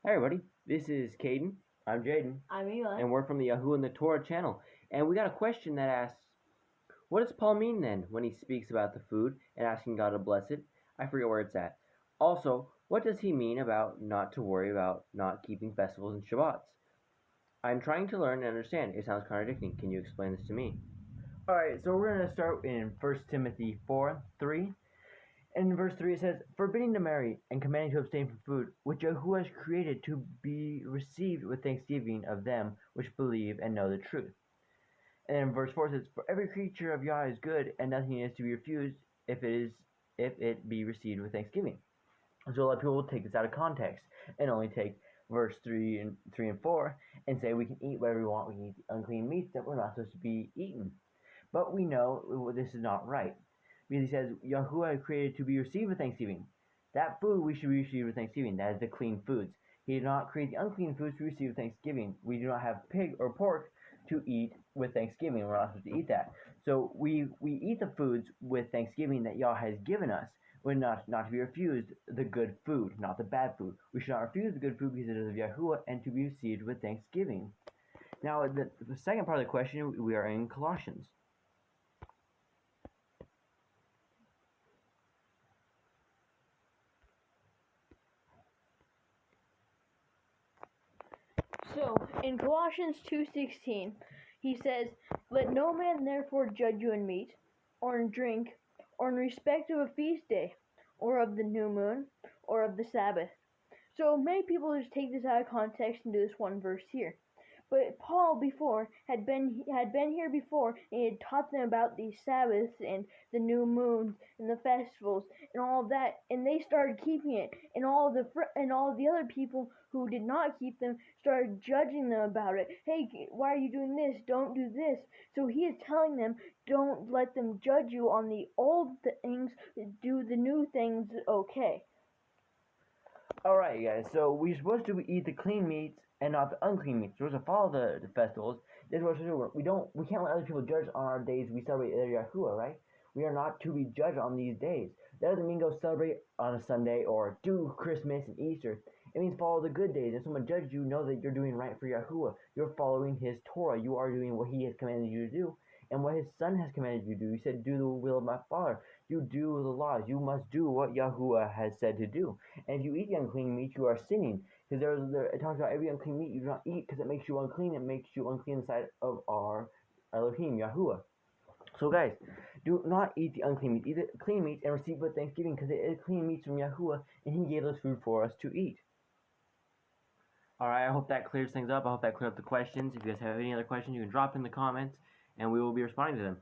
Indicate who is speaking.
Speaker 1: Hi everybody, this is Caden. I'm Jaden.
Speaker 2: I'm Eli.
Speaker 1: And we're from the Yahoo and the Torah channel. And we got a question that asks, what does Paul mean then when he speaks about the food and asking God to bless it? I forget where it's at. Also, what does he mean about not to worry about not keeping festivals and Shabbats? I'm trying to learn and understand. It sounds contradicting. Can you explain this to me? Alright, so we're going to start in 1 Timothy 4:3. And in verse 3 it says, forbidding to marry and commanding to abstain from food, which Yahuwah has created to be received with thanksgiving of them which believe and know the truth. And then in verse 4 it says, for every creature of Yah is good, and nothing is to be refused if it be received with thanksgiving. So a lot of people will take this out of context and only take verse 3 and 4 and say we can eat whatever we want, we can eat unclean meats that we're not supposed to be eaten. But we know this is not right. Because he says, Yahuwah created to be received with thanksgiving. That food we should receive with thanksgiving. That is the clean foods. He did not create the unclean foods to receive with thanksgiving. We do not have pig or pork to eat with thanksgiving. We're not supposed to eat that. So we eat the foods with thanksgiving that Yah has given us. We're not to be refused the good food, not the bad food. We should not refuse the good food because it is of Yahuwah and to be received with thanksgiving. Now, the second part of the question, we are in Colossians.
Speaker 2: So, in Colossians 2:16, he says, let no man therefore judge you in meat, or in drink, or in respect of a feast day, or of the new moon, or of the Sabbath. So many people just take this out of context and do this one verse here. But Paul before had been here before, and he had taught them about these Sabbaths and the new moons and the festivals and all of that, and they started keeping it. And all the other people who did not keep them started judging them about it. Hey, why are you doing this? Don't do this. So he is telling them, don't let them judge you on the old things. Do the new things okay.
Speaker 1: Alright guys, so we're supposed to eat the clean meats and not the unclean meats. We're supposed to follow the festivals. This is what we're supposed to do. We can't let other people judge on our days we celebrate Yahuwah, right? We are not to be judged on these days. That doesn't mean go celebrate on a Sunday or do Christmas and Easter. It means follow the good days. If someone judges you, know that you're doing right for Yahuwah. You're following his Torah. You are doing what he has commanded you to do and what his son has commanded you to do. He said, do the will of my Father. You do the laws. You must do what Yahuwah has said to do. And if you eat the unclean meat, you are sinning. Because it talks about every unclean meat you do not eat because it makes you unclean. It makes you unclean inside of our Elohim, Yahuwah. So guys, do not eat the unclean meat. Eat the clean meats and receive with thanksgiving because it is clean meats from Yahuwah and he gave us food for us to eat. Alright, I hope that clears things up. I hope that cleared up the questions. If you guys have any other questions, you can drop in the comments and we will be responding to them.